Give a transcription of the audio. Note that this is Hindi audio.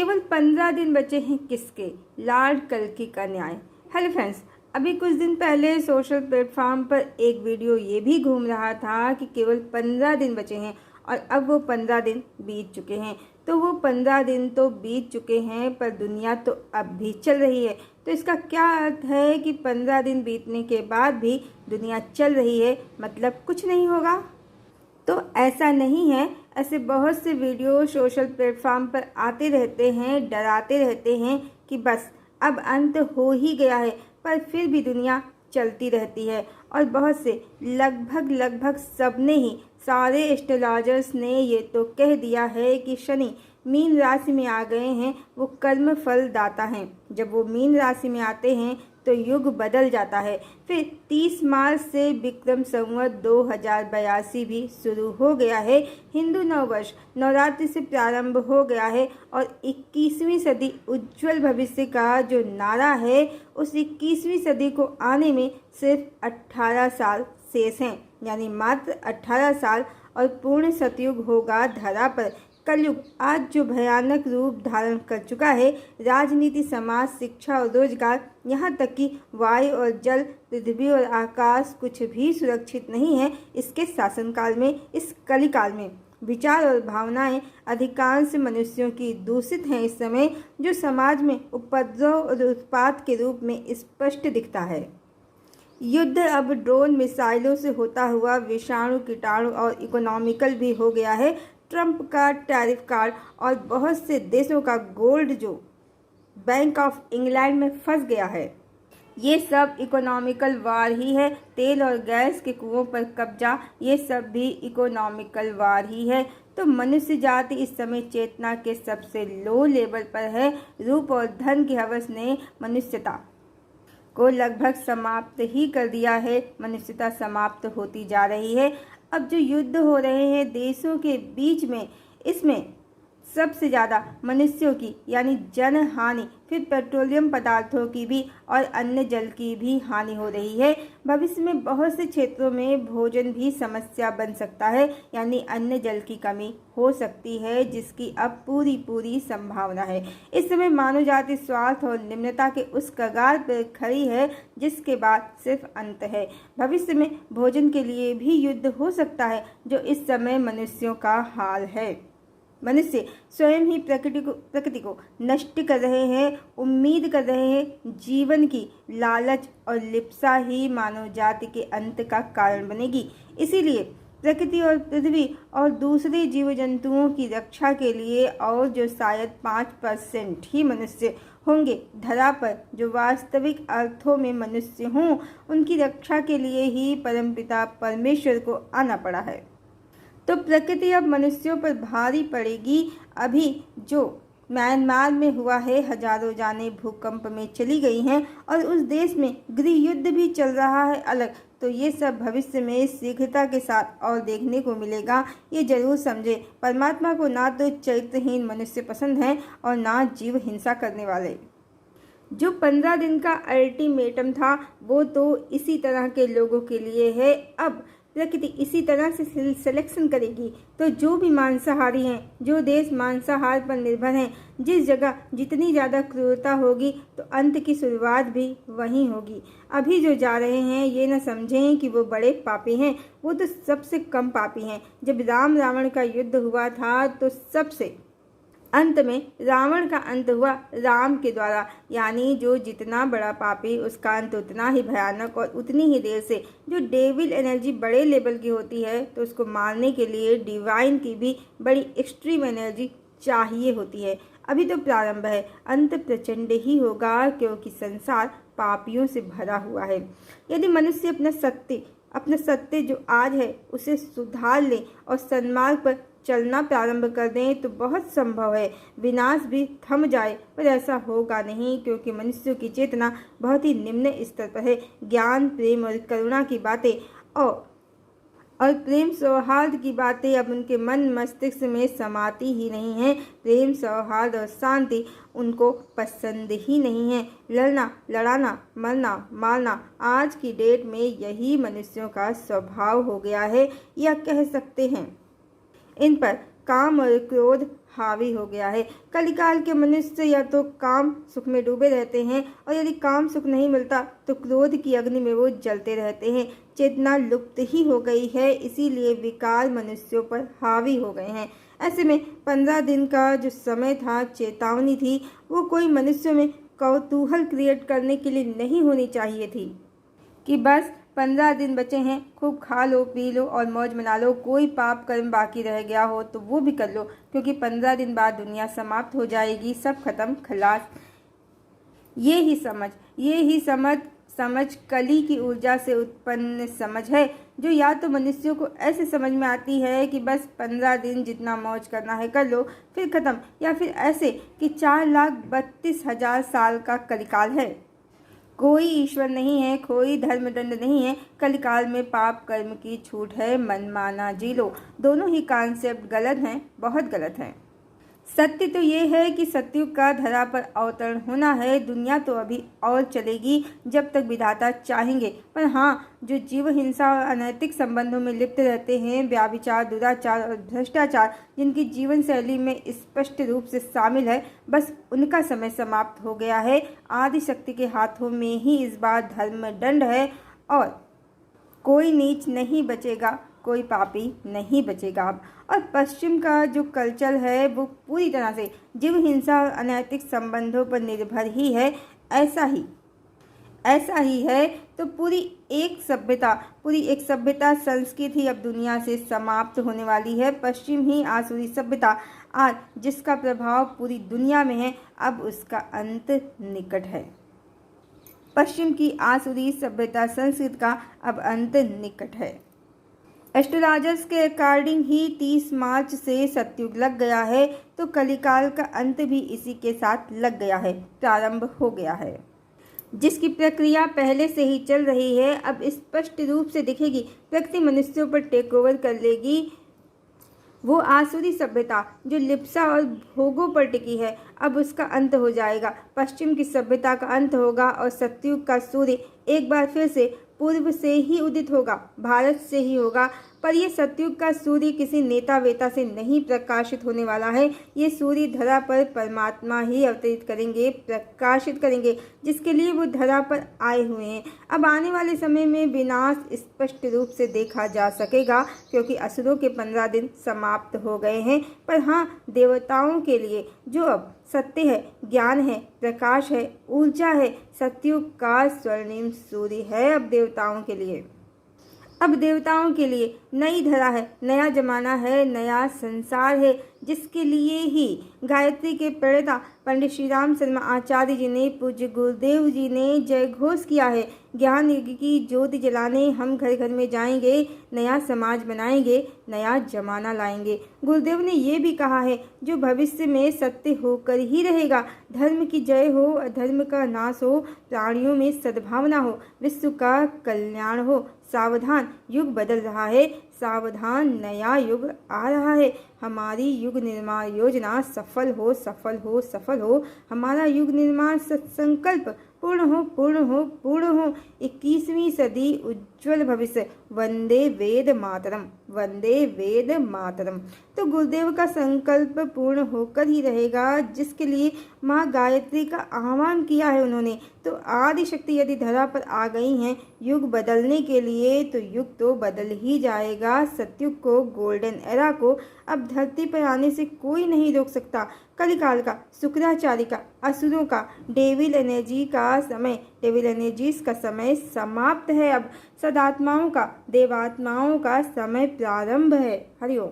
केवल 15 दिन बचे हैं किसके, लॉर्ड कल्कि का न्याय। हेलो फ्रेंड्स, अभी कुछ दिन पहले सोशल प्लेटफॉर्म पर एक वीडियो ये भी घूम रहा था कि केवल 15 दिन बचे हैं और अब वो 15 दिन बीत चुके हैं। तो वो 15 दिन तो बीत चुके हैं पर दुनिया तो अब भी चल रही है। तो इसका क्या अर्थ है कि 15 दिन बीतने के बाद भी दुनिया चल रही है, मतलब कुछ नहीं होगा? तो ऐसा नहीं है। ऐसे बहुत से वीडियो सोशल प्लेटफॉर्म पर आते रहते हैं, डराते रहते हैं कि बस अब अंत हो ही गया है, पर फिर भी दुनिया चलती रहती है। और बहुत से लगभग सबने ही, सारे एस्ट्रोलॉजर्स ने ये तो कह दिया है कि शनि मीन राशि में आ गए हैं, वो कर्म फल दाता हैं। जब वो मीन राशि में आते हैं तो युग बदल जाता है। फिर 30 मार्च से विक्रम संवत 2082 भी शुरू हो गया है। हिंदू नववर्ष नवरात्रि से प्रारंभ हो गया है और 21वीं सदी उज्जवल भविष्य का जो नारा है, उस 21वीं सदी को आने में सिर्फ 18 साल शेष हैं, यानी मात्र 18 साल और पूर्ण सतयुग होगा धरा पर। कलयुग आज जो भयानक रूप धारण कर चुका है, राजनीति, समाज, शिक्षा और रोजगार, यहाँ तक कि वायु और जल, पृथ्वी और आकाश कुछ भी सुरक्षित नहीं है इसके शासनकाल में। इस कलिकाल में विचार और भावनाएं अधिकांश मनुष्यों की दूषित हैं इस समय, जो समाज में उपद्रव और उत्पात के रूप में स्पष्ट दिखता है। युद्ध अब ड्रोन, मिसाइलों से होता हुआ विषाणु, कीटाणु और इकोनॉमिकल भी हो गया है। ट्रंप का टैरिफ कार्ड और बहुत से देशों का गोल्ड जो बैंक ऑफ इंग्लैंड में फंस गया है, ये सब इकोनॉमिकल वार ही है। तेल और गैस के कुओं पर कब्जा, ये सब भी इकोनॉमिकल वार ही है। तो मनुष्य जाति इस समय चेतना के सबसे लो लेवल पर है। रूप और धन की हवस ने मनुष्यता को लगभग समाप्त ही कर दिया है। मनुष्यता समाप्त होती जा रही है। अब जो युद्ध हो रहे हैं देशों के बीच में, इसमें सबसे ज़्यादा मनुष्यों की यानी जन हानि, फिर पेट्रोलियम पदार्थों की भी और अन्य जल की भी हानि हो रही है। भविष्य में बहुत से क्षेत्रों में भोजन भी समस्या बन सकता है, यानी अन्य जल की कमी हो सकती है, जिसकी अब पूरी संभावना है। इस समय मानव जाति स्वार्थ और निम्नता के उस कगार पर खड़ी है जिसके बाद सिर्फ अंत है। भविष्य में भोजन के लिए भी युद्ध हो सकता है, जो इस समय मनुष्यों का हाल है। मनुष्य स्वयं ही प्रकृति को नष्ट कर रहे हैं। उम्मीद कर रहे हैं जीवन की लालच और लिप्सा ही मानव जाति के अंत का कारण बनेगी। इसीलिए प्रकृति और पृथ्वी और दूसरे जीव जंतुओं की रक्षा के लिए, और जो शायद 5% ही मनुष्य होंगे धरा पर जो वास्तविक अर्थों में मनुष्य हों, उनकी रक्षा के लिए ही परमपिता परमेश्वर को आना पड़ा है। तो प्रकृति अब मनुष्यों पर भारी पड़ेगी। अभी जो म्यांमार में हुआ है, हजारों जानें भूकंप में चली गई हैं और उस देश में गृह युद्ध भी चल रहा है अलग। तो ये सब भविष्य में शीघ्रता के साथ और देखने को मिलेगा। ये जरूर समझे, परमात्मा को ना तो चरित्रहीन मनुष्य पसंद हैं और ना जीव हिंसा करने वाले। जो 15 दिन का अल्टीमेटम था वो तो इसी तरह के लोगों के लिए है। अब प्रकृति इसी तरह से सिलेक्शन करेगी। तो जो भी मांसाहारी हैं, जो देश मांसाहार पर निर्भर हैं, जिस जगह जितनी ज़्यादा क्रूरता होगी तो अंत की शुरुआत भी वहीं होगी। अभी जो जा रहे हैं ये न समझें कि वो बड़े पापी हैं, वो तो सबसे कम पापी हैं। जब राम रावण का युद्ध हुआ था तो सबसे अंत में रावण का अंत हुआ राम के द्वारा, यानी जो जितना बड़ा पापी उसका अंत उतना ही भयानक और उतनी ही देर से। जो डेविल एनर्जी बड़े लेवल की होती है तो उसको मारने के लिए डिवाइन की भी बड़ी एक्सट्रीम एनर्जी चाहिए होती है। अभी तो प्रारंभ है, अंत प्रचंड ही होगा, क्योंकि संसार पापियों से भरा हुआ है। यदि मनुष्य अपना सत्य जो आज है उसे सुधार ले और सन्मार्ग पर चलना प्रारंभ कर दें तो बहुत संभव है विनाश भी थम जाए, पर ऐसा होगा नहीं, क्योंकि मनुष्यों की चेतना बहुत ही निम्न स्तर पर है। ज्ञान, प्रेम और करुणा की बातें और प्रेम सौहार्द की बातें अब उनके मन मस्तिष्क में समाती ही नहीं है। प्रेम, सौहार्द और शांति उनको पसंद ही नहीं है। लड़ना, लड़ाना, मरना, मारना आज की डेट में यही मनुष्यों का स्वभाव हो गया है, या कह सकते हैं इन पर काम और क्रोध हावी हो गया है। कलिकाल के मनुष्य या तो काम सुख में डूबे रहते हैं और यदि काम सुख नहीं मिलता तो क्रोध की अग्नि में वो जलते रहते हैं। चेतना लुप्त ही हो गई है, इसीलिए विकार मनुष्यों पर हावी हो गए हैं। ऐसे में 15 दिन का जो समय था, चेतावनी थी, वो कोई मनुष्यों में कौतूहल क्रिएट करने के लिए नहीं होनी चाहिए थी कि बस 15 दिन बचे हैं, खूब खा लो पी लो और मौज मना लो, कोई पाप कर्म बाकी रह गया हो तो वो भी कर लो, क्योंकि 15 दिन बाद दुनिया समाप्त हो जाएगी, सब खत्म खलास। ये ही समझ कली की ऊर्जा से उत्पन्न समझ है, जो या तो मनुष्यों को ऐसे समझ में आती है कि बस 15 दिन जितना मौज करना है कर लो फिर खत्म, या फिर ऐसे कि 4,32,000 साल का कलिकाल है, कोई ईश्वर नहीं है, कोई धर्मदंड नहीं है, कलिकाल में पाप कर्म की छूट है, मनमाना जी लो। दोनों ही कॉन्सेप्ट गलत हैं, बहुत गलत हैं। सत्य तो ये है कि सतयुग का धरा पर अवतरण होना है। दुनिया तो अभी और चलेगी जब तक विधाता चाहेंगे, पर हाँ, जो जीव हिंसा और अनैतिक संबंधों में लिप्त रहते हैं, व्याभिचार, दुराचार और भ्रष्टाचार जिनकी जीवन शैली में स्पष्ट रूप से शामिल है, बस उनका समय समाप्त हो गया है। आदि शक्ति के हाथों में ही इस बार धर्मदंड है और कोई नीच नहीं बचेगा, कोई पापी नहीं बचेगा अब। और पश्चिम का जो कल्चर है वो पूरी तरह से जीव हिंसा और अनैतिक संबंधों पर निर्भर ही है। ऐसा ही है तो पूरी एक सभ्यता संस्कृति अब दुनिया से समाप्त होने वाली है। पश्चिम ही आसुरी सभ्यता आज जिसका प्रभाव पूरी दुनिया में है, अब उसका अंत निकट है। पश्चिम की आसुरी सभ्यता संस्कृति का अब अंत निकट है। एस्ट्रोलॉजर्स के अकॉर्डिंग ही 30 मार्च से सतयुग लग गया है, तो कलिकाल का अंत भी इसी के साथ लग गया है, प्रारंभ हो गया है। जिसकी प्रक्रिया पहले से ही चल रही है, अब स्पष्ट रूप से दिखेगी। प्रकृति मनुष्यों पर टेक ओवर कर लेगी। वो आसुरी सभ्यता जो लिप्सा और भोगों पर टिकी है, अब उसका अंत हो जाएगा। पश्चिम की सभ्यता का अंत होगा और सतयुग का सूर्य एक बार फिर से पूर्व से ही उदित होगा, भारत से ही होगा। पर यह सतयुग का सूर्य किसी नेता वेता से नहीं प्रकाशित होने वाला है। ये सूर्य धरा पर परमात्मा ही अवतरित करेंगे, प्रकाशित करेंगे, जिसके लिए वो धरा पर आए हुए हैं। अब आने वाले समय में विनाश स्पष्ट रूप से देखा जा सकेगा, क्योंकि असुरों के 15 दिन समाप्त हो गए हैं। पर हाँ, देवताओं के लिए जो अब सत्य है, ज्ञान है, प्रकाश है, ऊर्जा है, सतयुग का स्वर्णिम सूर्य है। अब देवताओं के लिए नई धरा है, नया जमाना है, नया संसार है, जिसके लिए ही गायत्री के प्रणेता पंडित श्री राम शर्मा आचार्य जी ने, पूज्य गुरुदेव जी ने जय घोष किया है। ज्ञान युग की ज्योति जलाने हम घर घर में जाएंगे, नया समाज बनाएंगे, नया जमाना लाएंगे। गुरुदेव ने ये भी कहा है, जो भविष्य में सत्य होकर ही रहेगा। धर्म की जय हो, अधर्म का नाश हो, प्राणियों में सद्भावना हो, विश्व का कल्याण हो। सावधान, युग बदल रहा है, सावधान, नया युग आ रहा है। हमारी युग निर्माण योजना सफल हो, सफल हो, सफल हो। हमारा युग निर्माण सत्संकल्प पूर्ण हो, पूर्ण हो, पूर्ण हो। 21वीं सदी उज्जवल भविष्य। वंदे वेद मातरम, वंदे वेद मातरम। तो गुरुदेव का संकल्प पूर्ण होकर ही रहेगा, जिसके लिए माँ गायत्री का आह्वान किया है उन्होंने। तो आदि शक्ति यदि धरा पर आ गई हैं युग बदलने के लिए, तो युग तो बदल ही जाएगा। सतयुग को, गोल्डन एरा को अब धरती पर आने से कोई नहीं रोक सकता। कलिकाल का, शुक्राचार्य का, असुरों का, डेविल एनर्जीज का समय समाप्त है। अब सदात्माओं का, देवात्माओं का समय प्रारंभ है। हरिओम।